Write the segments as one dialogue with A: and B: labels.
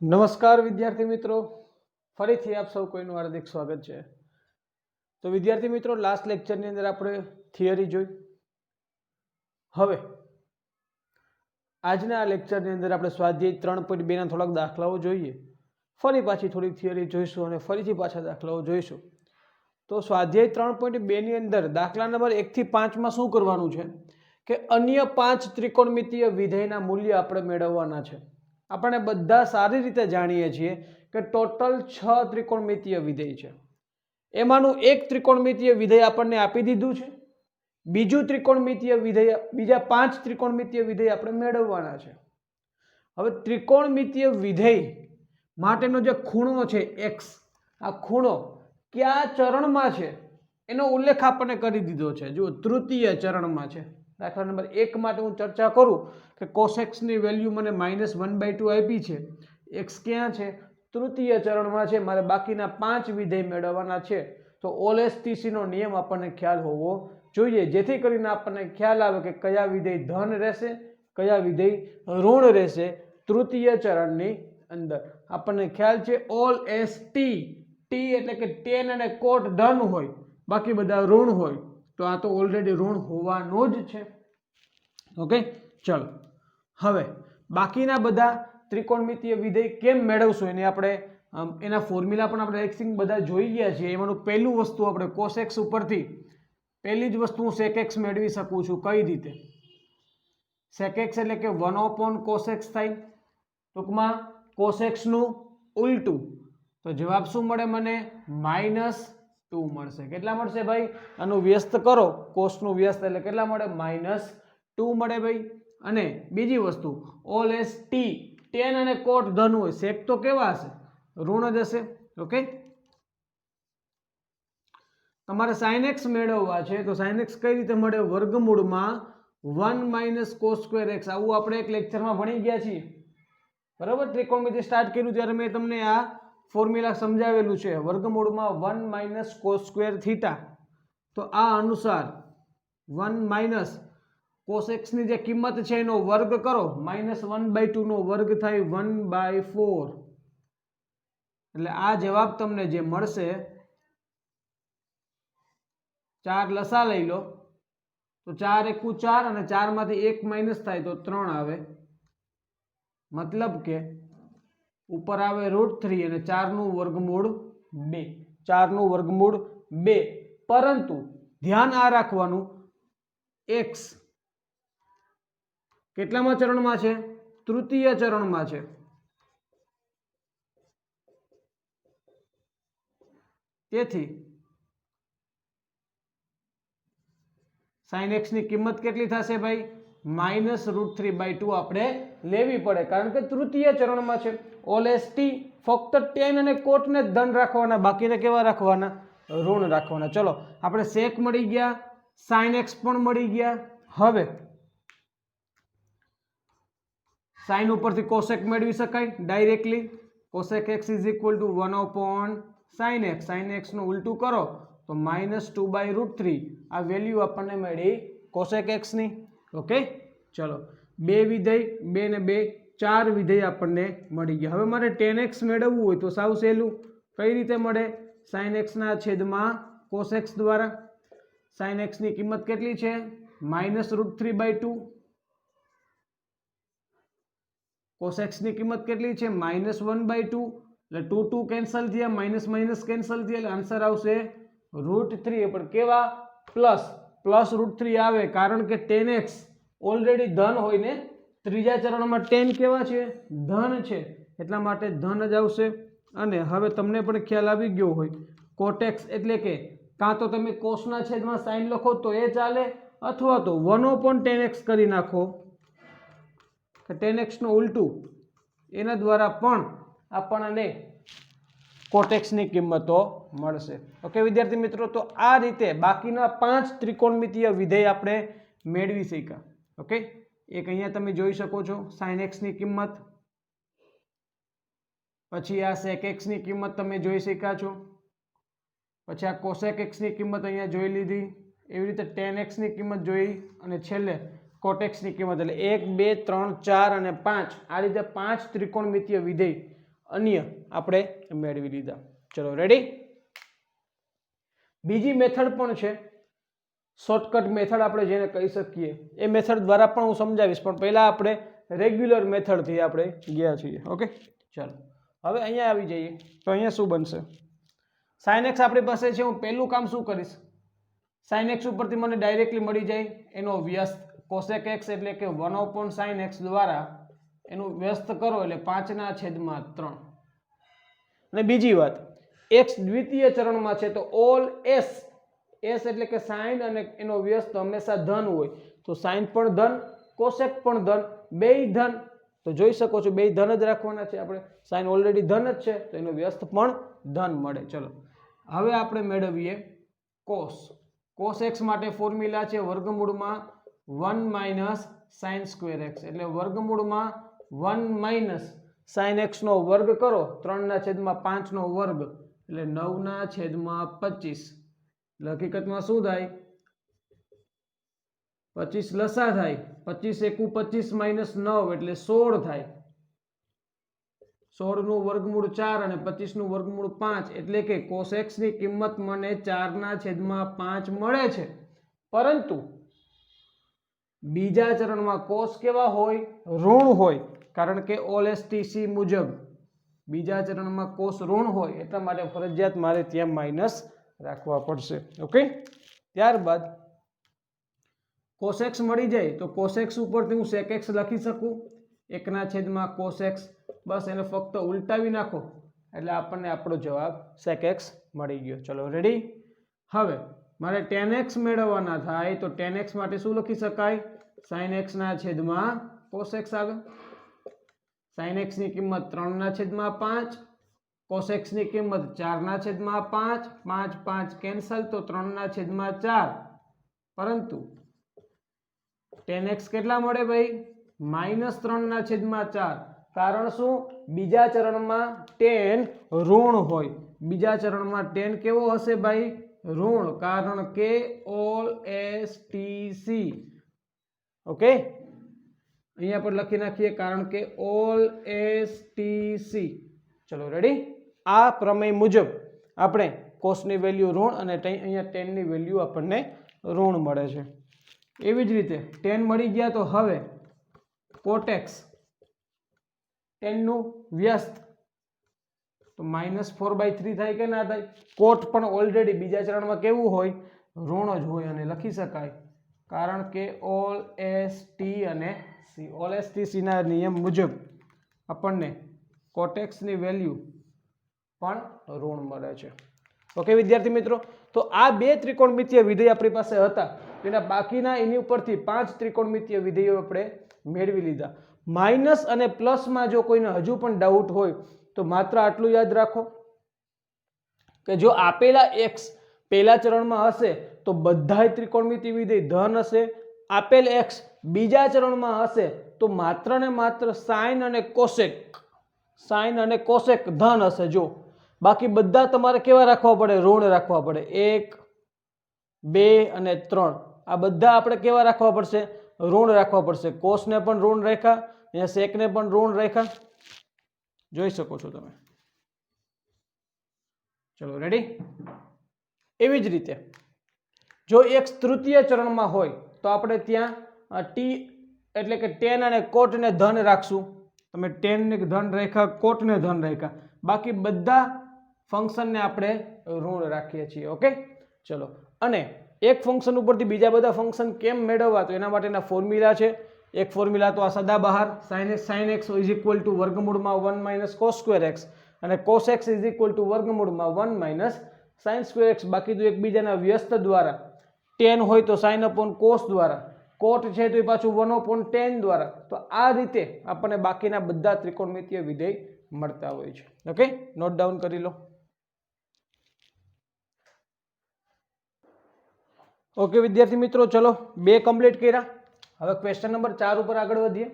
A: નમસ્કાર વિદ્યાર્થી મિત્રો, ફરીથી આપ સૌ કોઈનું હાર્દિક સ્વાગત છે. તો વિદ્યાર્થી મિત્રો, લાસ્ટ લેક્ચરની અંદર આપણે થિયરી જોઈ. હવે આજના આ લેક્ચરની અંદર આપણે સ્વાધ્યાય 3.2 ના થોડાક દાખલાઓ જોઈએ, ફરી પાછી થોડીક થિયરી જોઈશું અને ફરીથી પાછા દાખલાઓ જોઈશું. તો સ્વાધ્યાય 3.2 ની અંદર દાખલા નંબર 1 થી 5 માં શું કરવાનું છે કે અન્ય 5 ત્રિકોણમિતીય વિધેયના મૂલ્ય આપણે મેળવવાના છે. આપણે બધા સારી રીતે જાણીએ છીએ કે ટોટલ 6 ત્રિકોણમિતીય વિધેય છે. એમાંનું એક ત્રિકોણમિતીય વિધેય આપણને આપી દીધું છે, બીજું ત્રિકોણમિતીય વિધેય, બીજા 5 ત્રિકોણમિતીય વિધેય આપણે મેળવવાના છે. હવે ત્રિકોણમિતીય વિધેય માટેનો જે ખૂણો છે x, આ ખૂણો કયા ચરણમાં છે એનો ઉલ્લેખ આપણને કરી દીધો છે. જો તૃતીય ચરણમાં છે. દાખલા નંબર 1 માટે હું ચર્ચા કરું કે cos x ની વેલ્યુ મને -1/2 આપી છે. x ક્યાં છે? તૃતીય ચરણમાં છે. મારે બાકીના 5 વિધેય મેળવવાના છે. તો OLSTC નો નિયમ આપણને ખ્યાલ હોવો જોઈએ, જેથી કરીને આપણને ખ્યાલ આવે કે કયા વિધેય ધન રહેશે, કયા વિધેય ઋણ રહેશે. તૃતીય ચરણની અંદર આપણને ખ્યાલ છે OLST, t એટલે કે tan અને cot ધન હોય, બાકી બધા ઋણ હોય. તો આ તો ઓલરેડી ઋણ હોવાનો જ છે. ઓકે, ચલો હવે બાકીના બધા ત્રિકોણમિતીય વિધેય કેમ મેળવશું એને આપણે એના ફોર્મ્યુલા પણ આપણે એક્સિંગ બધા જોઈ ગયા છીએ. એમાંનું પહેલું વસ્તુ આપણે cos x ઉપરથી પહેલી જ વસ્તુ હું sec x મેળવી શકું છું. કઈ રીતે? sec x એટલે કે 1/cos x થાય. ટૂંકમાં cos x નું ઉલટું. તો જવાબ શું મળે? મને -2 મળશે. કેટલા મળશે ભાઈ? આનું વ્યસ્ત કરો, cos નું વ્યસ્ત એટલે કેટલા મળે? -2 મળે ભાઈ. અને બીજી વસ્તુ OLST, tan અને cot ધન હોય, sec તો કેવા હશે? ઋણ જ હશે. ઓકે, તમારે sin x મેળવવા છે તો sin x કઈ રીતે મળે? વર્ગમૂળમાં 1 - cos² x. આવું આપણે એક લેક્ચરમાં ભણી ગયા છીએ, બરાબર? ત્રિકોણમિતિ સ્ટાર્ટ કર્યું ત્યારે મેં તમને આ ફોર્મ્યુલા સમજાવેલું છે. વર્ગમૂળમાં 1 - cos² થીટા. તો આ અનુસાર 1 - cos x ની જે કિંમત છે એનો વર્ગ કરો, -1/2 નો વર્ગ થાય 1/4. એટલે આ જવાબ તમને જે મળશે, 4 લસા લઈ લો તો 4 × 4 અને 4 માંથી 1 માઇનસ થાય તો 3 આવે. મતલબ કે ઉપર આવે √3 અને 4 નું વર્ગમૂળ 2. 4 નું વર્ગમૂળ 2. પરંતુ ધ્યાન આ રાખવાનું, x કેટલામાં ચરણમાં છે? તૃતીય ચરણમાં છે. તેથી sin x ની કિંમત કેટલી થશે ભાઈ? -√3/2 આપણે લેવી પડે, કારણ કે તૃતીય ચરણમાં છે. OLST ફક્ત tan અને cot ને જ ધન રાખવાના, બાકીને કેવા રાખવાના? ઋણ રાખવાના. ચલો, આપણે sec મળી ગયા, sin x પણ મળી ગયા. હવે sin ઉપરથી cosec મેળવી શકાય directly. cosec x = 1/sin x. sin x નું ઉલટું કરો તો -2/√3. આ વેલ્યુ આપણને મળી cosec x ની. ઓકે, ચલો, બે વિધેય, 2 ને 2 4 વિધેય આપણને મળી ગયા. હવે મારે tan x મેળવવું હોય તો સાવ સહેલું. કઈ રીતે મળે? sin x ના છેદમાં cos x દ્વારા. sin x ની કિંમત કેટલી છે? -√3/2. cos x ની કિંમત કેટલી છે? -1/2. એટલે 2 2 કેન્સલ થયા, માઇનસ કેન્સલ થયા, એટલે આન્સર આવશે √3. પણ કેવા? પ્લસ √3 આવે, કારણ કે tan x ઓલરેડી ધન હોય ને. ત્રીજા ચરણમાં tan કેવા છે? ધન છે, એટલા માટે ધન જ આવશે. અને હવે તમને પણ ખ્યાલ આવી ગયો હોય, cot x એટલે કે કાં તો તમે cos ના છેદમાં sin લખો તો એ ચાલે, અથવા તો 1/tan x કરી નાખો, કે tan x નું ઉલટું, એના દ્વારા પણ આપણને cot x ની કિંમતો મળશે. ઓકે વિદ્યાર્થી મિત્રો, તો આ રીતે બાકીના 5 ત્રિકોણમિતીય વિધેય આપણે મેળવી શક્યા. ઓકે, એક અહીંયા તમે જોઈ શકો છો sin x ની કિંમત, પછી આ sec x ની કિંમત તમે જોઈ શક્યા છો, પછી આ cosec x ની કિંમત અહીંયા જોઈ લીધી, એવી રીતે tan x ની કિંમત જોઈ, અને છેલ્લે cot x ની કિંમત. એટલે 1 2 3 4 અને 5, આ રીતે 5 ત્રિકોણમિતીય વિધેય અન્ય આપણે મેળવી લીધા. ચલો રેડી. બીજી મેથડ પણ છે, શોર્ટકટ મેથડ આપણે જેને કહી શકીએ. એ મેથડ દ્વારા પણ હું સમજાવીશ, પણ પહેલા આપણે રેગ્યુલર મેથડથી આપણે ગયા છીએ. ઓકે, ચાલો હવે અહીંયા આવી જઈએ. તો અહીંયા શું બનશે? સાઇન એક્સ આપણી પાસે છે. હું પહેલું કામ શું કરીશ? સાઇન એક્સ ઉપરથી મને ડાયરેક્ટલી મળી જાય એનો વ્યસ્ત કોસેક એક્સ, એટલે કે 1/sin x દ્વારા એનું વ્યસ્ત કરો એટલે 5/3. અને બીજી વાત, એક્સ દ્વિતીય ચરણમાં છે તો ઓલ એસ એટલે કે સાઇન અને એનો વ્યસ્ત હંમેશા ધન હોય. તો સાઇન પણ ધન, કોસેક પણ ધન, બેય ધન. તો જોઈ શકો છો બેય ધન જ રાખવાના છે આપણે. સાઇન ઓલરેડી ધન જ છે તો એનો વ્યસ્ત પણ ધન મળે. ચલો હવે આપણે મેળવીએ કોસ એક્સ માટે ફોર્મ્યુલા છે વર્ગમૂળમાં 1 - sin² x, એટલે વર્ગમૂળમાં 1 - sin x નો વર્ગ કરો 3/5 નો વર્ગ એટલે 9/25. હકીકતમાં શું થાય? 25 લસા થાય. 25 × 25 - 9 એટલે 16 થાય. 16 નું વર્ગમૂળ 4 અને 25 નું વર્ગમૂળ 5, એટલે કે cos x ની કિંમત મને 4/5 મળે છે. પરંતુ બીજા ચરણમાં cos કેવા હોય? ઋણ હોય, કારણ કે OLSTC મુજબ બીજા ચરણમાં cos ઋણ હોય, એટલા માટે ફરજિયાત મારે ત્યાં માઇનસ રાખવા પડશે. ઓકે, ત્યારબાદ cos x મળી જાય તો cos x ઉપરથી હું sec x લખી શકું 1/cos x. બસ એને ફક્ત ઉલટાવી નાખો એટલે આપણને આપણો જવાબ sec x મળી ગયો. ચલો રેડી. હવે મારે tan x મેળવવાના થાય તો tan x માટે શું લખી શકાય? sin x/cos x આવે. sin x ની કિંમત 3/5, cos x ની કિંમત 4/5, 5 5 કેન્સલ તો 3/4. પરંતુ tan x કેટલા મળે ભાઈ? -3/4. કારણ શું? બીજા ચરણમાં tan ઋણ હોય. બીજા ચરણમાં tan કેવો હશે ભાઈ? ઋણ, કારણ કે OLSTC. ઓકે, અહીંયા પર લખી નાખીએ કારણ કે OLSTC. ચલો રેડી. આ પ્રમેય મુજબ આપણે cos ની વેલ્યુ ઋણ અને અહીંયા tan ની વેલ્યુ આપણને ઋણ મળે છે. એવી જ રીતે tan મળી ગયા તો હવે cot x, tan નું વ્યસ્ત તો -4/3 થાય કે ના થાય? કોટ પણ ઓલરેડી બીજા ચરણમાં કેવું હોય? ઋણ જ હોય અને લખી શકાય, કારણ કે OLSTC ના નિયમ મુજબ આપણને cot x ની વેલ્યુ પણ ઋણ મળે છે. ઓકે વિદ્યાર્થી મિત્રો, તો આ બે ત્રિકોણમિતીય વિધેય આપણી પાસે હતા. તેના બાકીના એની ઉપરથી 5 ત્રિકોણમિતીય વિધેયો આપણે મેળવી લીધા. માઇનસ અને પ્લસમાં જો કોઈને હજુ પણ ડાઉટ હોય તો માત્ર આટલું યાદ રાખો કે જો આપેલા x પહેલા ચરણમાં હશે તો બધા ત્રિકોણમિતીય વિધેય ધન હશે. આપેલ x બીજા ચરણમાં હશે તો માત્ર ને માત્ર sin અને cosec ધન હશે. જો બાકી બધા તમારે કેવા રાખવા પડે? ઋણ રાખવા પડે. 1 2 અને 3 આ બધા આપણે કેવા રાખવા પડશે? ઋણ રાખવા પડશે. cos ને પણ ઋણ રાખ્યા, અહીંયા sec ને પણ ઋણ રાખ્યા. જોઈ શકો છો તમે. ચલો રેડી. એવી જ રીતે જો x તૃતીય ચરણમાં હોય તો આપણે ત્યાં t એટલે કે tan અને cot ને ધન રાખશું. તમે tan ને ધન રાખ્યા, cot ને ધન રાખ્યા, બાકી બધા ફંક્શનને આપણે ઋણ રાખીએ છીએ. ઓકે, ચલો. અને એક ફંક્શન ઉપરથી બીજા બધા ફંક્શન કેમ મેળવવા? તો એના માટેના ફોર્મ્યુલા છે. એક ફોર્મ્યુલા તો આ સદાબહાર sin x = વર્ગમૂળમાં 1 - cos² x અને cos x = વર્ગમૂળમાં 1 - sin² x. બાકી તો એકબીજાના વ્યસ્ત દ્વારા, tan હોય તો sin/cos દ્વારા, cot છે તો એ પાછું 1/tan દ્વારા. તો આ રીતે આપણને બાકીના બધા ત્રિકોણમિતીય વિધેય મળતા હોય છે. ઓકે, નોટ ડાઉન કરી લો. ઓકે વિદ્યાર્થી મિત્રો, ચલો 2 કમ્પ્લીટ કર્યા. હવે ક્વેશ્ચન નંબર 4 ઉપર આગળ વધીએ.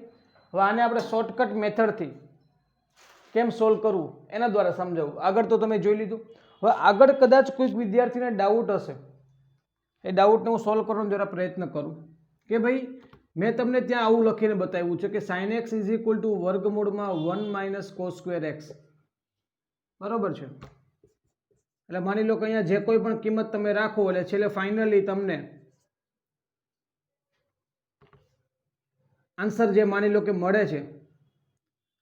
A: હવે આને આપણે શોર્ટકટ મેથડથી કેમ સોલ્વ કરવું એના દ્વારા સમજાવું. આગળ તો તમે જોઈ લીધું. હવે આગળ કદાચ કોઈક વિદ્યાર્થીને ડાઉટ હશે, એ ડાઉટને હું સોલ્વ કરવાનો જરા પ્રયત્ન કરું કે ભાઈ મેં તમને ત્યાં આવું લખીને બતાવ્યું છે કે sin x = વર્ગમૂળમાં 1 - cos² x. બરોબર છે. એટલે માની લો કે અહીંયા જે કોઈ પણ કિંમત તમે રાખો એટલે છેલ્લે ફાઇનલી તમને આન્સર જે માની લો કે મળે છે,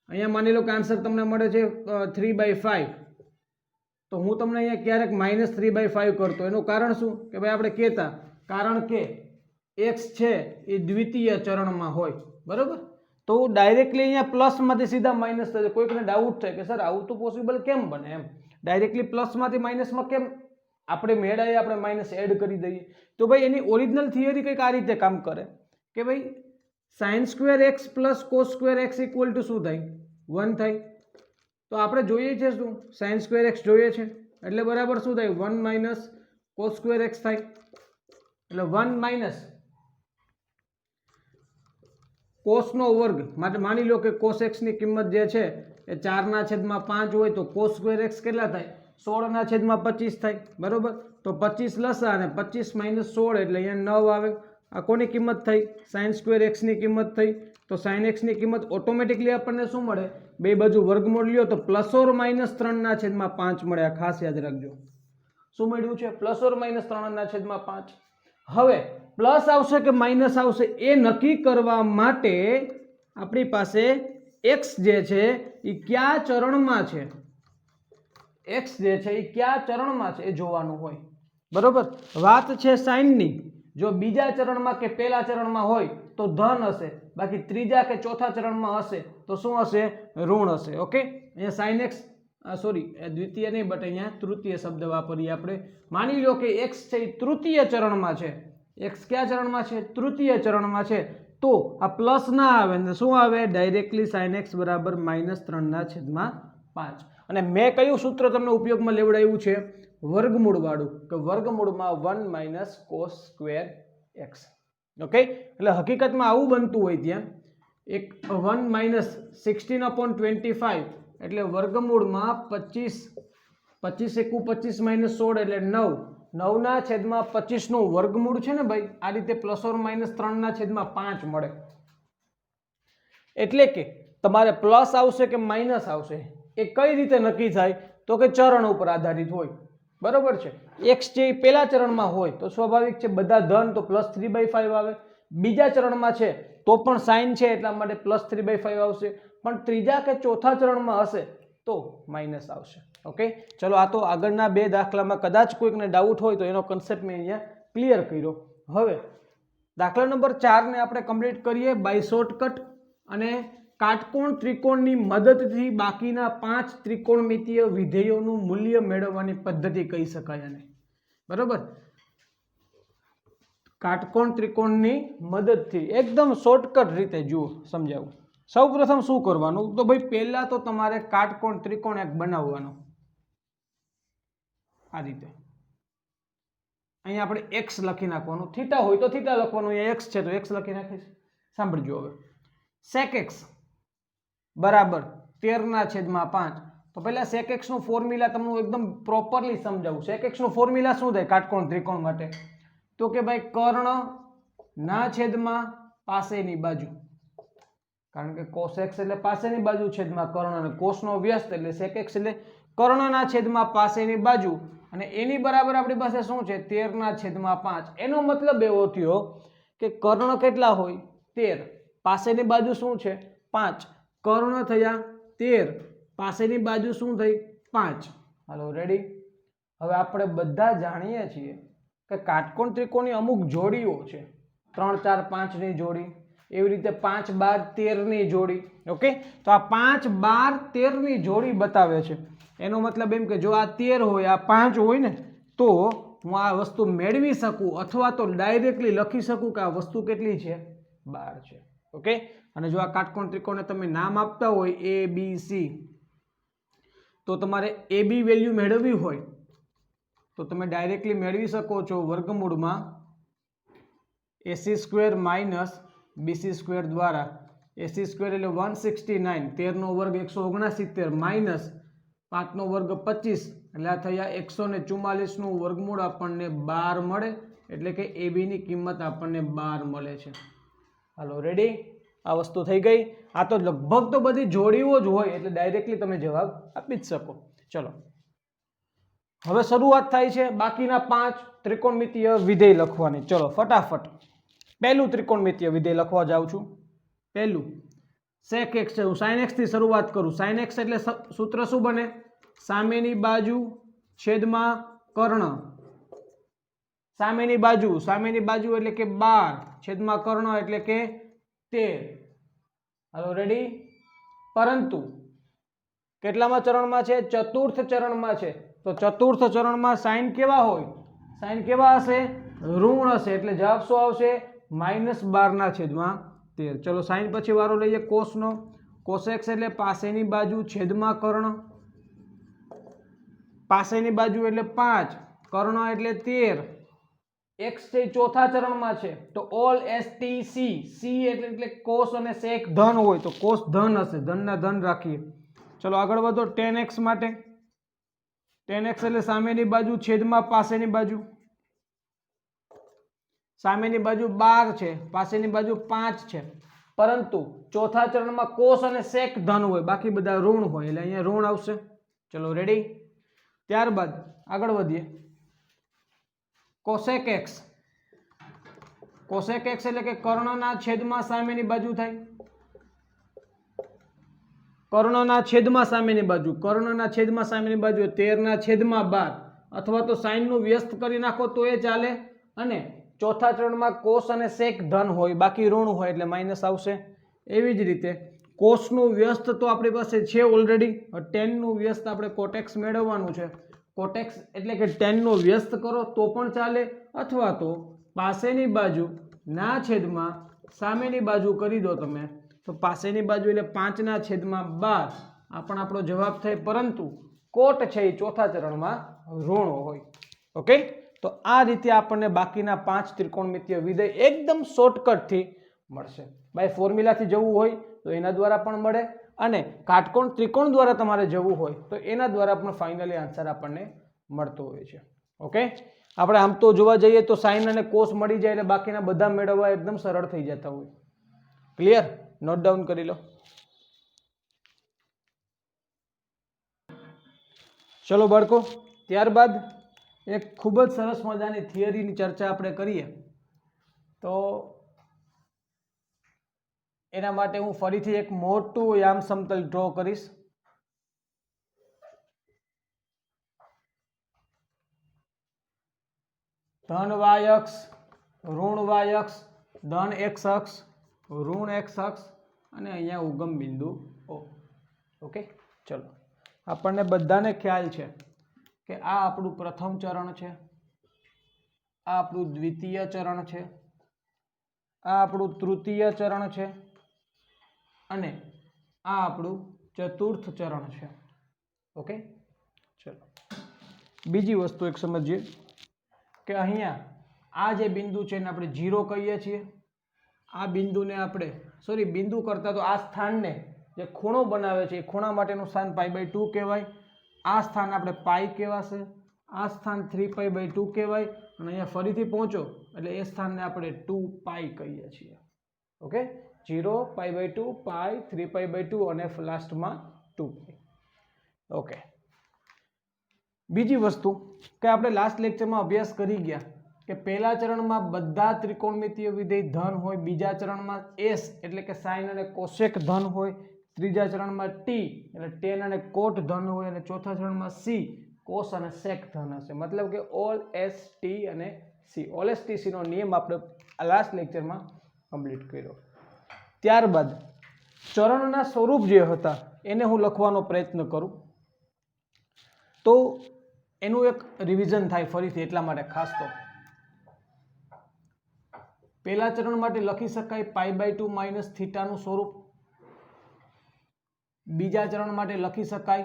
A: અહીંયા માની લો કે આન્સર તમને મળે છે 3/5, તો હું તમને અહીંયા ક્યારેક -3/5 કરતો, એનું કારણ શું કે ભાઈ આપણે કહેતા કારણ કે x છે એ દ્વિતીય ચરણમાં હોય, બરોબર. તો ડાયરેક્ટલી અહીંયા પ્લસમાંથી સીધા માઇનસ થશે. કોઈકને ડાઉટ થાય કે સર આવું તો પોસિબલ કેમ બને, એમ ડાયરેક્ટલી પ્લસમાંથી માઇનસમાં કેમ આપણે મેળાએ આપણે માઇનસ એડ કરી દઈએ. તો ભાઈ એની ઓરિજિનલ થિયરી કંઈક આ રીતે કામ કરે કે ભાઈ sin² x + cos² x = શું થાય, 1 થાય. તો આપણે જોઈએ છે શું, sin² x જોઈએ છે એટલે બરાબર શું થાય, 1 - cos² x થાય. એટલે 1 - cosનો વર્ગ માટે માની લો કે cos x ની કિંમત જે છે એ 4/5 હોય તો cos² x કેટલા થાય, 16/25 થાય, બરોબર. તો 25 લસા અને 25 - 16 એટલે અહીંયા 9 આવે. આ કોની કિંમત થઈ, sin² x ની કિંમત થઈ. તો sin x ની કિંમત ઓટોમેટિકલી આપણને શું મળે, બે બાજુ વર્ગમૂળ લ્યો તો +/- 3/5 મળે. આ ખાસ યાદ રાખજો. શું મળ્યું છે, +/- 3/5. હવે પ્લસ આવશે કે માઇનસ આવશે એ નક્કી કરવા માટે આપણી પાસે x જે છે એ કયા ચરણમાં છે, x જે છે એ કયા ચરણમાં છે એ જોવાનું હોય, બરોબર. વાત છે સાઇનની. જો બીજા ચરણમાં કે પહેલા ચરણમાં હોય તો ધન હશે, બાકી ત્રીજા કે ચોથા ચરણમાં હશે તો શું હશે, ઋણ હશે. ઓકે, અહીંયા sin x દ્વિતીય નહીં બટ અહીંયા તૃતીય શબ્દ વાપરીએ આપણે. માની લો કે x છે એ તૃતીય ચરણમાં છે, x કયા ચરણમાં છે, તૃતીય ચરણમાં છે. તો આ પ્લસ ના આવે ને શું આવે, ડાયરેક્ટલી sin x બરાબર -3/5. અને મેં કયું સૂત્ર તમને ઉપયોગમાં લેવડાવ્યું છે, વર્ગમૂળ વાળું, કે વર્ગમૂળમાં 1 - cos² x. ઓકે, એટલે હકીકતમાં આવું બનતું હોય ત્યાં 1 - 16/25 એટલે વર્ગમૂળમાં 25 25 × 25 - 16 એટલે 9 9/25 નું વર્ગમૂળ છે ને ભાઈ, આ રીતે +/- 3/5 મળે. એટલે કે તમારે પ્લસ આવશે કે માઇનસ આવશે એ કઈ રીતે નક્કી થાય, તો કે ચરણ ઉપર આધારિત હોય, બરોબર છે. x જે પહેલા ચરણમાં હોય તો સ્વાભાવિક છે બધા ધન તો +3/5 આવે. બીજા ચરણમાં છે તો પણ સાઇન છે એટલા માટે +3/5 આવશે, પણ ત્રીજા કે ચોથા ચરણમાં હશે તો માઇનસ આવશે. ઓકે, ચલો આ તો આગળના બે દાખલામાં કદાચ કોઈકને ડાઉટ હોય તો એનો કન્સેપ્ટ મેં અહીંયા ક્લિયર કર્યો. હવે દાખલા નંબર 4 ને આપણે કમ્પ્લીટ કરીએ બાય શોર્ટકટ. અને કાટકોણ ત્રિકોણની મદદથી બાકીના 5 ત્રિકોણમિતીય વિધેયોનું મૂલ્ય મેળવવાની પદ્ધતિ કહી શકાય આને, બરોબર. કાટકોણ ત્રિકોણની મદદથી એકદમ શોર્ટકટ રીતે જુઓ સમજાવું. સૌપ્રથમ શું કરવાનું, તો ભાઈ પહેલા તો તમારે કાટકોણ ત્રિકોણ એક બનાવવાનો આ રીતે. અહીંયા આપણે x લખી નાખવાનું, થીટા હોય તો થીટા લખવાનું, અહીંયા x છે તો x લખી નાખીશ. સાંભળજો હવે, sec x બરાબર 13/5. તો પહેલા sec x નું ફોર્મ્યુલા તમને એકદમ પ્રોપરલી સમજાવું. sec x નું ફોર્મ્યુલા શું થાય કાટકોણ ત્રિકોણ માટે, તો કે ભાઈ કર્ણના છેદમાં પાસેની બાજુ, કારણ કે cos x એટલે પાસેની બાજુ છેદમાં કર્ણ, અને cos નો વ્યસ્ત એટલે sec x એટલે કર્ણના છેદમાં પાસેની બાજુ, અને એની બરાબર આપણી પાસે શું છે 13/5. એનો મતલબ એવો થયો કે કર્ણ કેટલા હોય 13, પાસેની બાજુ શું છે 5, કર્ણ થયા 13, પાસેની બાજુ શું થઈ 5. હાલો રેડી. હવે આપણે બધા જાણીએ છીએ કે કાટકોણ ત્રિકોણની અમુક જોડીઓ છે, 3 4 5 ની જોડી, એવી રીતે 5 12 13 ની જોડી. ઓકે, તો આ 5 12 13 ની જોડી બતાવે છે. એનો મતલબ એમ કે જો આ 13 હોય આ 5 હોય ને તો હું આ વસ્તુ મેળવી શકું, અથવા તો ડાયરેક્ટલી લખી શકું કે આ વસ્તુ કેટલી છે 12 છે. ઓકે, અને જો આ કાટકોણ ત્રિકોણને તમે નામ આપતા હોય a b c, તો તમારે a b વેલ્યુ મેળવવી હોય તો તમે ડાયરેક્ટલી મેળવી શકો છો વર્ગમૂળમાં ac² - bc² દ્વારા. ac² એટલે 169, 13 નો વર્ગ 169 માઇનસ 5 નો વર્ગ 25 એટલે આ થયા 144 નું વર્ગમૂળ આપણને 12 મળે, એટલે કે ab ની કિંમત આપણને 12 મળે છે. હાલો રેડી, આ વસ્તુ થઈ ગઈ. આ તો લગભગ તો બધી જોડીઓ જ હોય એટલે ડાયરેક્ટલી તમે જવાબ આપી જ શકો. ચલો હવે શરૂઆત થાય છે બાકીના 5 ત્રિકોણમિતિય વિધેય લખવાની. ચલો ફટાફટ પહેલું ત્રિકોણમિતિય વિધેય લખવા જાઉં છું. પહેલું sec x છે. હું sin x થી શરૂઆત કરું. sin x એટલે સૂત્ર શું બને? સામેની બાજુ છેદમાં કર્ણ. સામેની બાજુ એટલે કે 12 છેદમાં કર્ણ એટલે કે 13. હાલો રેડી? પરંતુ કેટલામાં ચરણમાં છે? ચતુર્થ ચરણમાં છે. તો ચતુર્થ ચરણમાં સાઇન કેવા હોય? સાઇન કેવા હશે? ઋણ હશે. એટલે જવાબ શું આવશે? -12/13. ચલો સાઇન પછી વારો લઈએ cos નો. cos x એટલે પાસેની બાજુ છેદમાં કર્ણ. પાસેની બાજુ એટલે 5, કર્ણ એટલે 13. x છે ચોથા ચરણમાં છે તો ઓલ st c એટલે cos અને sec ધન હોય તો cos ધન હશે. ધનના ધન રાખીએ. ચલો આગળ વધો. tan x માટે tan x એટલે સામેની બાજુ છેદમાં પાસેની બાજુ. સામેની બાજુ 12 છે, પાસેની બાજુ 5 છે, પરંતુ ચોથા ચરણમાં cos અને sec ધન હોય, બાકી બધા ઋણ હોય એટલે અહીંયા ઋણ આવશે. ચલો રેડી? ત્યારબાદ આગળ વધીએ. cosec x. cosec x એટલે કે કર્ણના છેદમાં સામેની બાજુ થાય. કર્ણના છેદમાં સામેની બાજુ, કર્ણના છેદમાં સામેની બાજુ 13/12 અથવા તો સાઇન નું વ્યસ્ત કરી નાખો તો એ ચાલે. અને ચોથા ચરણમાં cos અને sec ધન હોય, બાકી ઋણ હોય એટલે માઇનસ આવશે. એવી જ રીતે cos નું વ્યસ્ત તો આપણી પાસે છે ઓલરેડી. tan નું વ્યસ્ત આપણે cot x મેળવવાનું છે. cot x એટલે કે tan નો વ્યસ્ત કરો તો પણ ચાલે, અથવા તો પાસેની બાજુ ના છેદમાં સામેની બાજુ કરી દો તમે તો પાસેની બાજુ એટલે 5/12 આ પણ આપણો જવાબ થાય. પરંતુ કોટ છે એ ચોથા ચરણમાં ઋણ હોય. ઓકે, તો આ રીતે આપણને બાકીના 5 ત્રિકોણમિતિય વિધેય એકદમ શોર્ટકટથી મળશે. ભાઈ ફોર્મ્યુલાથી જવું હોય તો એના દ્વારા પણ મળે, અને કાટકોણ ત્રિકોણ દ્વારા તમારે જવું હોય તો એના દ્વારા પણ ફાઇનલી આન્સર આપણને મળતો હોય છે. ઓકે, આપણે આમ તો જોવા જઈએ તો સાઇન અને કોસ મળી જાય એટલે બાકીના બધા મેળવવા એકદમ સરળ થઈ જતા હોય. ક્લિયર? નોટ ડાઉન કરી લો. ચલો બાળકો, ત્યારબાદ એક ખૂબ જ સરસ મજાની થિયરીની ચર્ચા આપણે કરીએ. તો એના માટે હું ફરીથી એક મોટું યામ સમતલ ડ્રો કરીશ. ધન y અક્ષ, ઋણ y અક્ષ, ધન x અક્ષ, ઋણ x અક્ષ, અને અહીંયા ઉગમ બિંદુ O. ઓકે, ચલો આપણને બધાને ખ્યાલ છે કે આ આપણું પ્રથમ ચરણ છે, આ આપણું દ્વિતીય ચરણ છે, આ આપણું તૃતીય ચરણ છે, અને આ આપણું ચતુર્થ ચરણ છે. ઓકે, ચલો બીજી વસ્તુ એક સમજીએ કે અહીંયા આ જે બિંદુ છે એને આપણે 0 કહીએ છીએ. આ બિંદુને આપણે બિંદુ કરતા તો આ સ્થાનને જે ખૂણો બનાવે છે એ ખૂણા માટેનું સ્થાન π/2 કહેવાય. આ સ્થાન આપણે પાઈ કહેવાશે, આ સ્થાન 3π/2 કહેવાય, અને અહીંયા ફરીથી પહોંચો એટલે એ સ્થાનને આપણે 2π કહીએ છીએ. ઓકે, 0, π/2, પાઈ, 3π/2 અને લાસ્ટમાં 2π. ઓકે, બીજી વસ્તુ કે આપણે લાસ્ટ લેક્ચરમાં અભ્યાસ કરી ગયા કે પહેલા ચરણમાં બધા ત્રિકોણમિતિય વિધેય ધન હોય, બીજા ચરણમાં s એટલે કે સાઇન અને કોસેક ધન હોય, ત્રીજા ચરણમાં t એટલે tan અને કોટ ધન હોય, અને ચોથા ચરણમાં c કોસ અને સેક ધન હશે. મતલબ કે ઓલ s t અને c, all s t c નો નિયમ આપણે લાસ્ટ લેક્ચરમાં કમ્પ્લીટ કર્યો. ત્યારબાદ ચરણના સ્વરૂપ જે હતા એને હું લખવાનો પ્રયત્ન કરું તો એનું એક રિવિઝન થાય ફરીથી, એટલા માટે ખાસ તો પહેલા ચરણ માટે લખી શકાય π/2 - θ નું સ્વરૂપ. બીજા ચરણ માટે લખી શકાય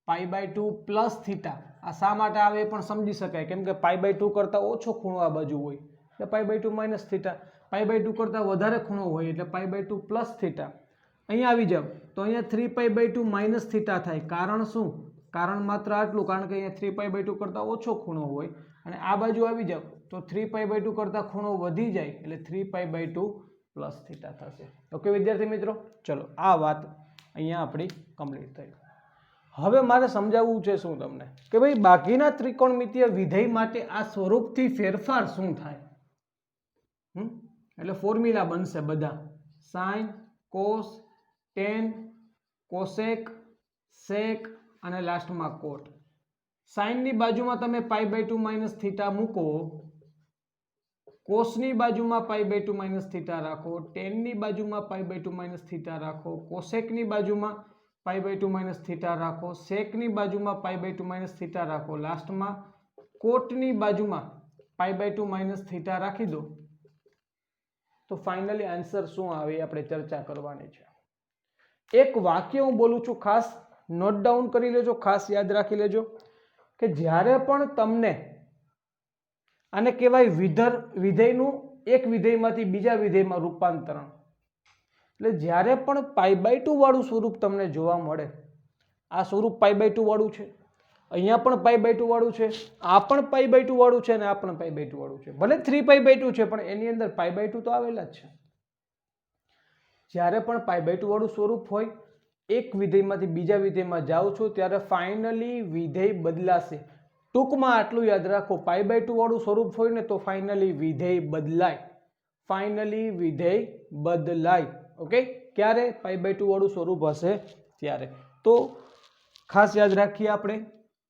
A: π/2 + θ. આ શા માટે આવે એ પણ સમજી શકાય, કેમ કે π/2 કરતા ઓછો ખૂણો આ બાજુ હોય એટલે π/2 - θ, π/2 કરતા વધારે ખૂણો હોય એટલે π/2 + θ. અહીંયા આવી જાવ તો અહીંયા 3π/2 - θ થાય. કારણ શું? કારણ માત્ર આટલું, કારણ કે અહીંયા 3π/2 કરતા ઓછો ખૂણો હોય, અને આ બાજુ આવી જાવ તો 3π/2 કરતા ખૂણો વધી જાય એટલે 3π/2 પ્લસ થીટા થશે. ઓકે વિદ્યાર્થી મિત્રો, ચલો આ વાત અહીંયા આપણી કમ્પ્લીટ થઈ. હવે મારે સમજાવવું છે શું તમને કે ભાઈ બાકીના ત્રિકોણમિતીય વિધેય માટે આ સ્વરૂપથી ફેરફાર શું થાય. એટલે ફોર્મ્યુલા બનશે બધા સાઇન, કોસ, ટેન, કોસેક, સેક અને લાસ્ટમાં કોટ. સાઇનની બાજુમાં તમે પાઈ બાય 2 માઇનસ થીટા મૂકો, કોસની બાજુમાં પાઈ બાય 2 માઇનસ થીટા રાખો, ટેનની બાજુમાં પાઈ બાય 2 માઇનસ થીટા રાખો, કોસેકની બાજુમાં પાઈ બાય 2 માઇનસ થીટા રાખો, સેકની બાજુમાં પાઈ બાય 2 માઇનસ થીટા રાખો, લાસ્ટમાં કોટની બાજુમાં પાઈ બાય 2 માઇનસ થીટા રાખી દો, તો ફાઇનલી આન્સર શું આવે આપણે ચર્ચા કરવાની છે. એક વાક્ય હું બોલું છું, ખાસ નોટ ડાઉન કરી લેજો, ખાસ યાદ રાખી લેજો કે જ્યારે પણ તમને આને કહેવાય વિધેયનું એક વિધેયમાંથી બીજા વિધેયમાં રૂપાંતરણ, એટલે જ્યારે પણ પાઈ બાય 2 વાળું સ્વરૂપ તમને જોવા મળે, આ સ્વરૂપ પાઈ બાય 2 વાળું છે, અહીંયા પણ પાઈ બાય 2 વાળું છે, આ પણ પાઈ બાય 2 વાળું છે અને આ પણ પાઈ બાય 2 વાળું છે, ભલે 3 પાઈ બાય 2 છે પણ એની અંદર પાઈ બાય 2 તો આવેલા જ છે. જ્યારે પણ પાઈ બાય 2 વાળું સ્વરૂપ હોય, એક વિધેયમાંથી બીજા વિધેયમાં જાઓ છો ત્યારે ફાઇનલી વિધેય બદલાશે. ટૂંકમાં આટલું યાદ રાખો, પાઈ બાય 2 વાળું સ્વરૂપ હોય ને તો ફાઇનલી વિધેય બદલાય. ફાઇનલી વિધેય બદલાય. ઓકે, ક્યારે? પાઈ બાય 2 વાળું સ્વરૂપ હશે ત્યારે. તો ખાસ યાદ રાખીએ આપણે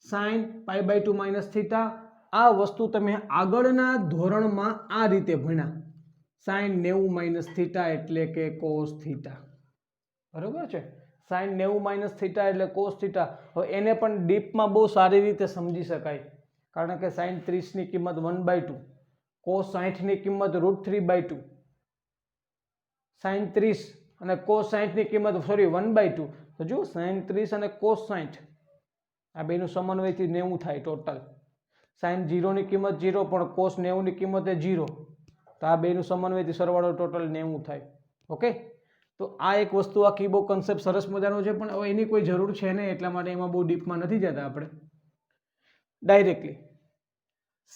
A: sine pi by 2 minus theta. આ વસ્તુ તમે આગળના ધોરણમાં આ રીતે ભણ્યા. સાઇન 90 માઇનસ થીટા એટલે કે કોસ થીટા. બરોબર છે? સાઇન 90 માઇનસ થીટા એટલે કોસ થીટા. હવે એને પણ ડીપમાં બહુ સારી રીતે સમજી શકાય, કારણ કે સાઇન 30 ની કિંમત 1/2, કોસ 60 ની કિંમત √3/2, સાઇન 30 અને કોસ 60 ની કિંમત 1/2. તો જો સાઇન 30 અને કોસ 60 આ બેનું સમન્વયથી 90 થાય ટોટલ. સાઇન 0 ની કિંમત 0 પણ કોસ 90 ની કિંમત 0, તો આ બેનું સમન્વયથી સરવાળો ટોટલ 90 થાય. ઓકે, તો આ એક વસ્તુ આખી બહુ કન્સેપ્ટ સરસ મજાનો છે, પણ હવે એની કોઈ જરૂર છે નહીં, એટલા માટે એમાં બહુ ડીપમાં નથી જતા આપણે. ડાયરેક્ટલી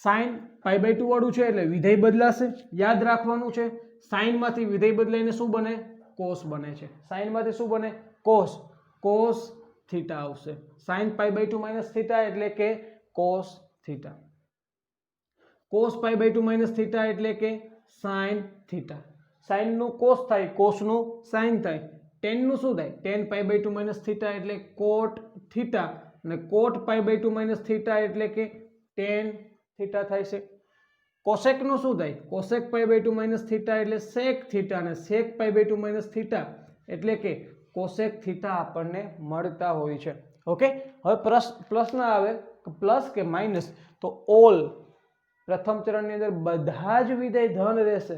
A: સાઇન પાઈ બાય 2 વાળું છે એટલે વિધેય બદલાશે. યાદ રાખવાનું છે, સાઇનમાંથી વિધેય બદલાઈને શું બને? કોસ બને છે. સાઇનમાંથી શું બને? કોસ. કોસ થીટા આવશે. Sine pi by 2 minus theta એટલે કે cos theta. Cos pi by 2 minus theta એટલે કે સાઇન થીટા. સાઇન નું કોસ થાય, કોસ નું સાઇન થાય. ટેન નું શું થાય? Tan pi by 2 minus theta એટલે કોટ થીટા, અને cot pi by 2 minus theta એટલે કે ટેન થીટા થાય છે. કોસેક નું શું થાય? Cosec pi by 2 minus theta એટલે સેક થીટા, અને sec pi by 2 minus theta એટલે કે કોસેક થીટા આપણને મળતા હોય છે. ઓકે, હવે પ્રશ્ન આવે પ્લસ કે માઇનસ, તો ઓલ પ્રથમ ચરણની અંદર બધા જ વિધેય ધન રહેશે.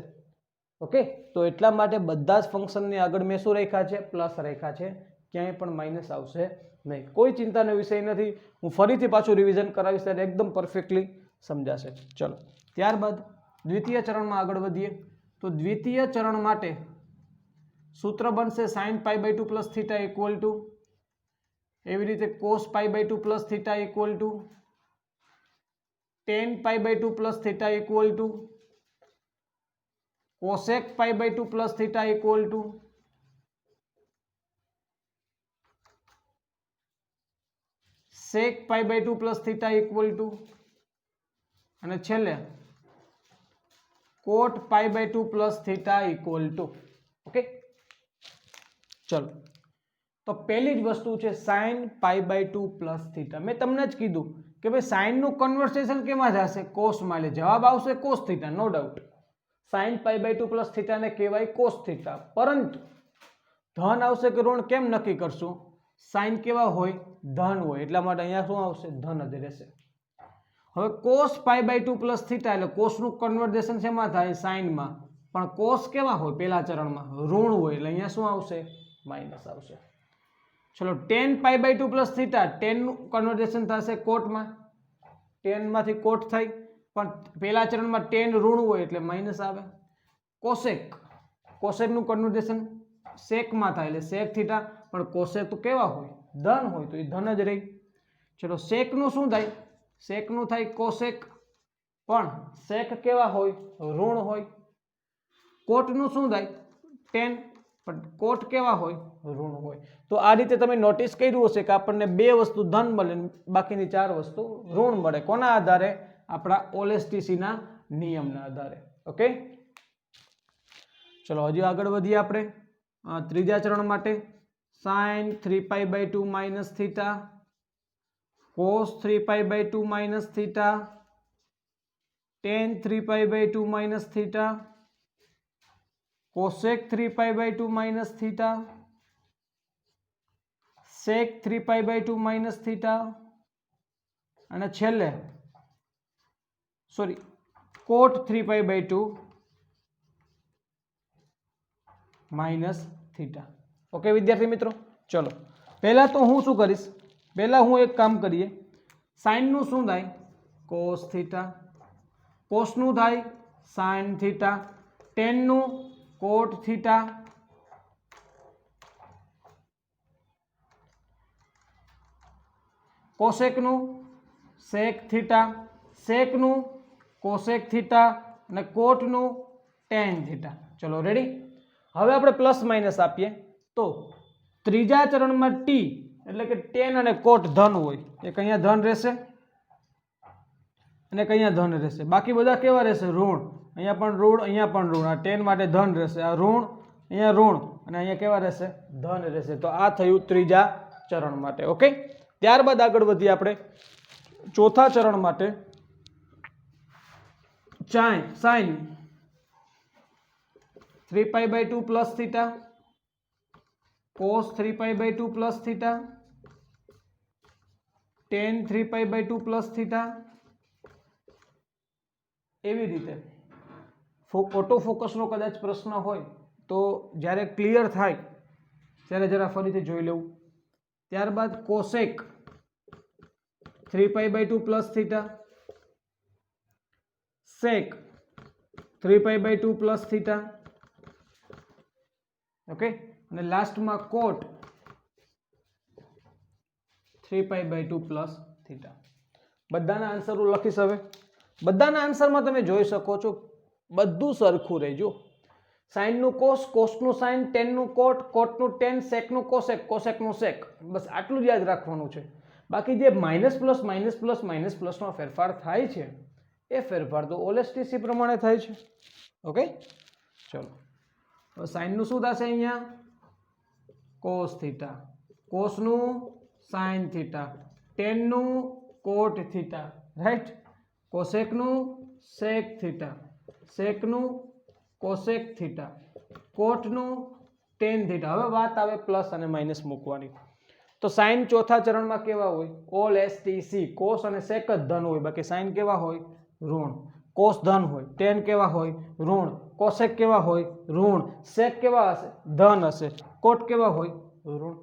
A: ઓકે, તો એટલા માટે બધા જ ફંક્શનની આગળ મેં શું રાખ્યા છે? પ્લસ રાખ્યા છે. ક્યાંય પણ માઇનસ આવશે નહીં. કોઈ ચિંતાનો વિષય નથી. હું ફરીથી પાછું રિવિઝન કરાવીશ ત્યારે એકદમ પરફેક્ટલી સમજાશે. ચલો, ત્યારબાદ દ્વિતીય ચરણમાં આગળ વધીએ. તો દ્વિતીય ચરણ માટે સૂત્ર બનશે sine pi by 2 plus theta equal to, એવી રીતે cos pi by 2 plus theta equal to, tan pi by 2 plus theta equal to, cosec pi by 2 plus theta equal to, sec pi by 2 plus theta equal to, અને છેલ્લે cot pi by 2 plus theta equal to. Okay, ચલો, તો પહેલી જ વસ્તુ છે sine pi by 2 plus theta. મેં તમને જ કીધું કે ભાઈ સાઇન નું કન્વર્સેશન કેમાં જશે? કોસમાં. એટલે જવાબ આવશે cos theta, no doubt. Sine pi by 2 plus theta ને કહેવાય કોસ થીટા, પરંતુ ધન આવશે કે ઋણ કેમ નક્કી કરશું? સાઇન કેવા હોય? ધન હોય, એટલા માટે અહીંયા શું આવશે? ધન જ રહેશે. હવે cos pi by 2 plus theta એટલે કોસનું કન્વર્ઝેશન શેમાં થાય? સાઇનમાં. પણ કોસ કેવા હોય? પહેલા ચરણમાં ઋણ હોય, એટલે અહીંયા શું આવશે? માઇનસ આવશે. ચલો, tan pi by 2 plus theta, ટેનનું કન્વર્ઝેશન થશે કોટમાં, ટેનમાંથી કોટ થાય, પણ પહેલા ચરણમાં ટેન ઋણ હોય એટલે માઇનસ આવે. કોસેક, કોસેકનું કન્વર્ઝેશન સેકમાં થાય એટલે સેક થીટા, પણ કોસેક તો કેવા હોય? ધન હોય, તો એ ધન જ રહી. ચલો, સેકનું શું થાય? સેકનું થાય કોસેક, પણ સેક કેવા હોય? ઋણ હોય. કોટનું શું થાય? ટેન, પણ કોટ કેવા હોય? ઋણ હોય. તો આ રીતે તમે નોટિસ કર્યું હશે કે આપણને બે વસ્તુ ધન મળે, બાકીની ચાર વસ્તુ ઋણ મળે. કોના આધારે? આપણા ઓલેસ્ટીસીના નિયમના આધારે. ઓકે, ચલો હજી આગળ વધીએ આપણે ત્રીજા ચરણ માટે. sin 3π/2 minus theta, cos 3π/2 minus theta, tan 3π/2 minus theta, cosec 3π/2 minus theta, sec 3π/2 minus theta, અને છેલ્લે cot 3π/2 માઇનસ થીટા. ઓકે વિદ્યાર્થી મિત્રો, ચલો પહેલા તો હું શું કરીશ, પહેલા હું એક કામ કરીએ. સાઇન નું શું થાય? cos theta. cos નું થાય sin થીટા. tan નું cot થીટા. cosec નું sec થીટા. sec નું cosec થીટા અને cot નું tan થીટા. ચલો રેડી. હવે આપણે પ્લસ માઇનસ આપીએ તો ત્રીજા ચરણમાં t એટલે કે tan અને cot ધન હોય, એક અહીંયા ધન રહેશે અને અહીંયા ધન રહેશે. બાકી બધા કેવા રહેશે? ઋણ. અહીંયા પણ ઋણ, અહીંયા પણ ઋણ. આ tan માટે ધન રહેશે, આ ઋણ, અહીંયા ઋણ અને અહીંયા કેવા રહેશે? ધન રહેશે. તો આ થયું ત્રીજા ચરણ માટે. ઓકે, ત્યારબાદ આગળ વધીએ આપણે ચોથા ચરણ માટે. sin 3π/2 plus theta, cos 3π/2 plus theta, tan 3π/2 plus theta. એવી રીતે ઓટો ફોકસનો કદાચ પ્રશ્ન હોય તો જ્યારે ક્લિયર થાય ત્યારે જરા ફરીથી જોઈ લેવું. ત્યારબાદ cosec 3π/2 plus theta, sec 3π/2 plus theta. Okay, અને લાસ્ટમાં cot 3π/2 પ્લસ થીટા. બધાના આન્સર હું લખીશ. હવે બધાના આન્સરમાં તમે જોઈ શકો છો બધું સરખું રહેજો. સાઇન નું કોસ, કોસ નું સાઇન, ટેન નું કોટ, કોટ નું ટેન, સેક નું કોસેક, કોસેક નું સેક. બસ આટલું જ યાદ રાખવાનું છે. બાકી જે minus plus minus plus minus પ્લસમાં ફેરફાર થાય છે એ ફેરફાર તો ઓલેસ્ટીસી પ્રમાણે થાય છે. ઓકે, ચલો સાઇન નું શું થશે? અહીંયા કોસ થીટા, કોસ નું સાઇન થીટા, ટેન નું કોટ થીટા, રાઈટ. કોસેક નું સેક થીટા, સેક નું કોસેક થીટા, કોટ નું ટેન થીટા. હવે વાત આવે પ્લસ અને માઇનસ મૂકવાની. તો સાઇન ચોથા ચરણમાં કેવા હોય? ઓલેસ્ટીસી. કોસ અને સેક જ ધન હોય, બાકી સાઇન કેવા હોય? ઋણ. કોસ ધન હોય, ટેન કેવા હોય? ઋણ. કોસેક કેવા હોય? ઋણ. સેક કેવા હશે? ધન હશે. કોટ કેવા હોય? ઋણ.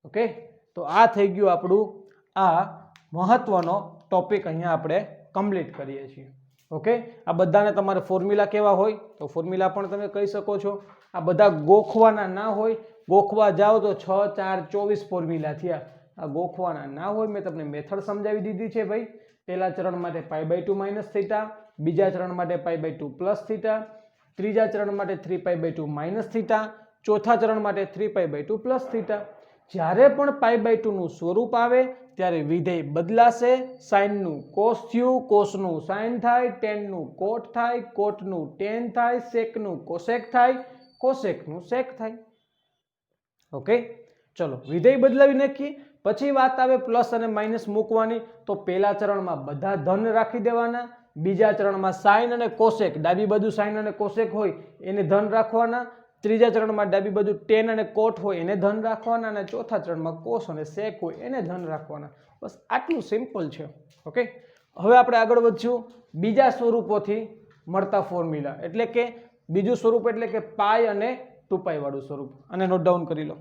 A: ઓકે, તો આ થઈ ગયું આપણું આ મહત્વનો ટોપિક. અહીંયા આપણે કમ્પ્લીટ કરીએ છીએ. ઓકે, આ બધાને તમારે ફોર્મ્યુલા કેવા હોય તો ફોર્મ્યુલા પણ તમે કહી શકો છો. આ બધા ગોખવાના ના હોય, ગોખવા જાઓ તો 6, 4, 24 ફોર્મ્યુલા થયા. આ ગોખવાના ના હોય. મેં તમને મેથડ સમજાવી દીધી છે ભાઈ. પહેલા ચરણ માટે π/2 માઇનસ થીટા, બીજા ચરણ માટે π/2 પ્લસ થીટા, ત્રીજા ચરણ માટે 3π/2 માઇનસ થીટા, ચોથા ચરણ માટે 3π/2 પ્લસ થીટા. જ્યારે પણ π/2 નું સ્વરૂપ આવે ત્યારે વિધેય બદલાશે. સાઇન નું કોસ થયું, કોસ નું સાઇન થાય, ટેન નું કોટ થાય, કોટ નું ટેન થાય, સેક નું કોસેક થાય, કોસેક નું સેક થાય. ઓકે, ચલો વિધેય બદલાવી નાખીએ. પછી વાત આવે પ્લસ અને માઇનસ મૂકવાની. તો પહેલા ચરણમાં બધા ધન રાખી દેવાના, બીજા ચરણમાં સાઇન અને કોસેક, ડાબી બાજુ સાઇન અને કોસેક હોય એને ધન રાખવાના, ત્રીજા ચરણમાં ડાબી બાજુ ટેન અને કોટ હોય એને ધન રાખવાના, અને ચોથા ચરણમાં કોસ અને સેક હોય એને ધન રાખવાના. બસ આટલું સિમ્પલ છે. ઓકે, હવે આપણે આગળ વધશું બીજા સ્વરૂપોથી મળતા ફોર્મ્યુલા. એટલે કે બીજું સ્વરૂપ એટલે કે પાઈ અને 2π વાળું સ્વરૂપ. અને નોટ ડાઉન કરી લો.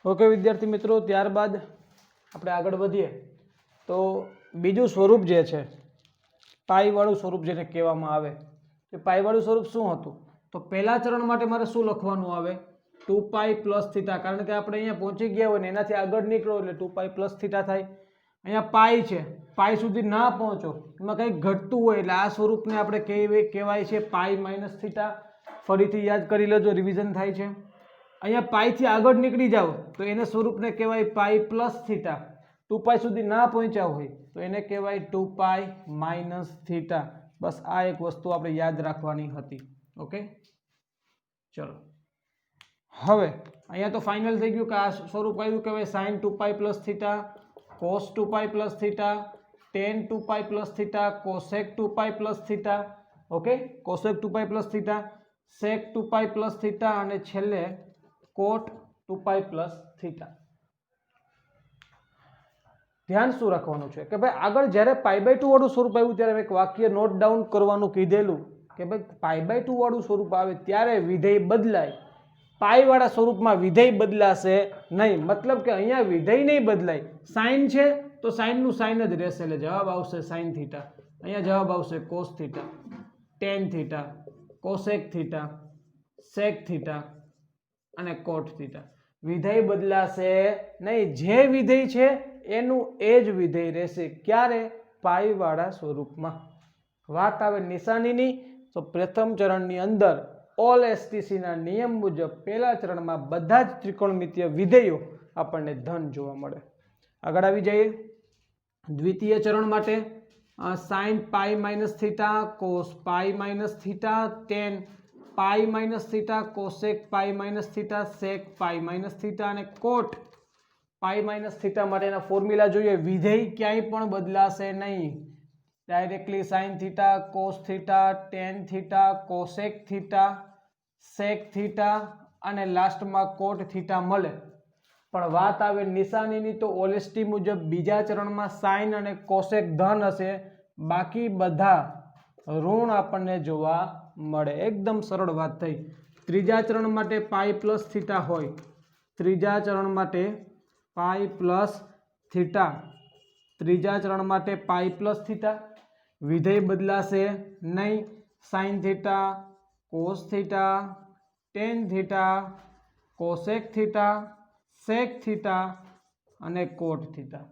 A: ઓકે વિદ્યાર્થી મિત્રો, ત્યારબાદ આપણે આગળ વધીએ તો બીજું સ્વરૂપ જે છે પાઈ વાળું સ્વરૂપ જેને કહેવામાં આવે. એ પાઈ વાળું સ્વરૂપ શું હતું? તો પહેલા ચરણ માટે મારે શું લખવાનું આવે? 2π પ્લસ થીટા. કારણ કે આપણે અહીંયા પહોંચી ગયા હોય ને એનાથી આગળ નીકળો એટલે 2π પ્લસ થીટા થાય. અહીંયા પાઈ છે, પાઈ સુધી ના પહોંચો એમાં કંઈક ઘટતું હોય એટલે આ સ્વરૂપને આપણે કહેવાય છે પાઈ માઇનસ થીટા. ફરીથી યાદ કરી લેજો, રિવિઝન થાય છે. અહીંયા પાઈથી આગળ નીકળી જાઓ તો એને સ્વરૂપને કહેવાય પાઈ પ્લસ થીટા. 2π સુધી ના પહોંચ્યા હોય તો એને કહેવાય 2π માઇનસ થીટા. બસ આ એક વસ્તુ આપણે યાદ રાખવાની હતી. ઓકે, ચલો હવે અહીંયા તો ફાઇનલ થઈ ગયું કે આ સ્વરૂપ આવ્યું કહેવાય sine 2π plus theta, cos 2π plus theta, tan 2π plus theta, cosec 2π plus theta. Okay, cosec 2π plus theta, sec 2π plus theta અને છેલ્લે કોટ 2π પ્લસ થીટા. ધ્યાન શું રાખવાનું છે કે ભાઈ આગળ જ્યારે π/2 વાળું સ્વરૂપ આવ્યું ત્યારે એક વાક્ય નોટ ડાઉન કરવાનું કીધેલું કે ભાઈ π/2 વાળું સ્વરૂપ આવે ત્યારે વિધેય બદલાય, પાઈ વાળા સ્વરૂપમાં વિધેય બદલાશે નહીં. મતલબ કે અહીંયા વિધેય નહીં બદલાય, સાઇન છે તો સાઇનનું સાઇન જ રહેશે એટલે જવાબ આવશે સાઇન થીટા. અહીંયા જવાબ આવશે cos theta, tan theta, cosec theta, sec theta અને કોટ થીટા. વિધેય બદલાશે નહીં, જે વિધેય છે એનું એ જ વિધેય રહેશે. ક્યારે? પાઈ વાળા સ્વરૂપમાં. વાત આવે નિશાનીની તો પ્રથમ ચરણની અંદર ઓલ એસટીસી ના નિયમ મુજબ પહેલા ચરણમાં બધા જ ત્રિકોણમિતીય વિધેયો આપણને ધન જોવા મળે. આગળ આવી જઈએ દ્વિતીય ચરણ માટે. Sine pi minus theta, cos pi minus theta, tan pi minus theta, cosec pi minus theta, sec pi minus theta અને કોટ પાઈ માઇનસ થીટા માટેના ફોર્મ્યુલા જોઈએ. વિધેય ક્યાંય પણ બદલાશે નહીં. Directly sine theta, cos theta, tan theta, cosec theta, sec theta અને લાસ્ટમાં કોટ થીટા મળે. પણ વાત આવે નિશાનીની તો ઓલેસ્ટી મુજબ બીજા ચરણમાં સાઇન અને કોસેક ધન હશે, બાકી બધા ઋણ આપણને જોવા મળે. એકદમ સરળ વાત થઈ. ત્રીજા ચરણ માટે પાઈ પ્લસ થીટા હોય, ત્રીજા ચરણ માટે પાઈ પ્લસ થીટા, ત્રીજા ચરણ માટે પાઈ પ્લસ થીટા. વિધેય બદલાશે નહીં. Sine theta, cos theta, tan theta, cosec theta, sec theta અને કોટ થીટા.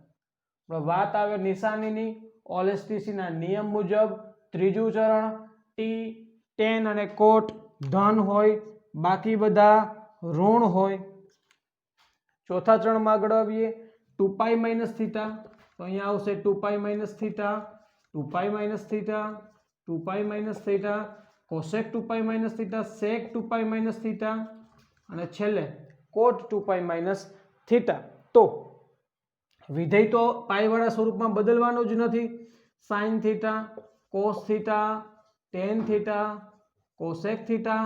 A: વાત આવે નિશાનીની ઓલેસ્ટીસી ના નિયમ મુજબ ત્રીજું ચરણ ટી, ટેન અને કોટ ધન હોય, બાકી બધા ઋણ હોય. ચોથા ચરણમાં આગળ આવીએ. 2π માઇનસ થીટા તો અહીંયા આવશે 2π minus theta, 2π minus theta, 2π minus theta, cosec 2π minus theta, sec 2π minus theta અને છેલ્લે કોટ 2π માઇનસ થીટા. તો વિધેય તો પાઈ વાળા સ્વરૂપમાં બદલવાનું જ નથી. Sine theta, cos theta, tan theta, cosec theta,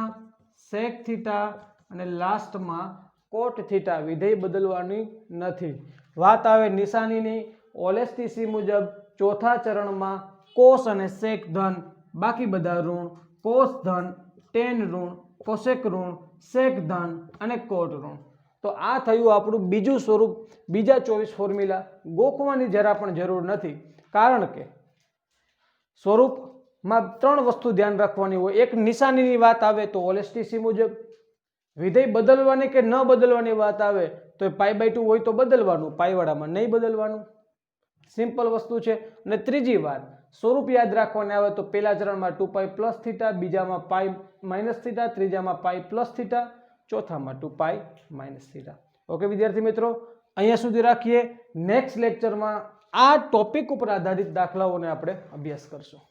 A: sec theta અને લાસ્ટમાં કોટ થીટા. વિધેય બદલવાની નથી. વાત આવે નિશાનીની ઓલેસ્ટીસી મુજબ ચોથા ચરણમાં કોસ અને સેક ધન, બાકી બધા ઋણ. કોસ ધન, ટેન ઋણ, કોસેક ઋણ, સેક ધન અને કોટ ઋણ. તો આ થયું આપણું બીજું સ્વરૂપ. બીજા 24 ફોર્મ્યુલા ગોખવાની જરા પણ જરૂર નથી, કારણ કે સ્વરૂપમાં 3 વસ્તુ ધ્યાન રાખવાની હોય. એક નિશાનીની વાત આવે તો ઓલેસ્ટીસી મુજબ, વિધેય બદલવાની કે ન બદલવાની વાત આવે તો π/2 હોય તો બદલવાનું, પાઈવાળામાં નહીં બદલવાનું. સિમ્પલ વસ્તુ છે. અને ત્રીજી વાત સ્વરૂપ યાદ રાખવાને આવે તો પહેલા ચરણમાં 2π પ્લસ થીટા, બીજામાં પાઈ માઇનસ થીટા, ત્રીજામાં પાઈ પ્લસ થીટા, ચોથામાં 2π માઇનસ થીટા. ઓકે વિદ્યાર્થી મિત્રો, અહીંયા સુધી રાખીએ. નેક્સ્ટ લેક્ચરમાં આ ટોપિક ઉપર આધારિત દાખલાઓને આપણે અભ્યાસ કરશું.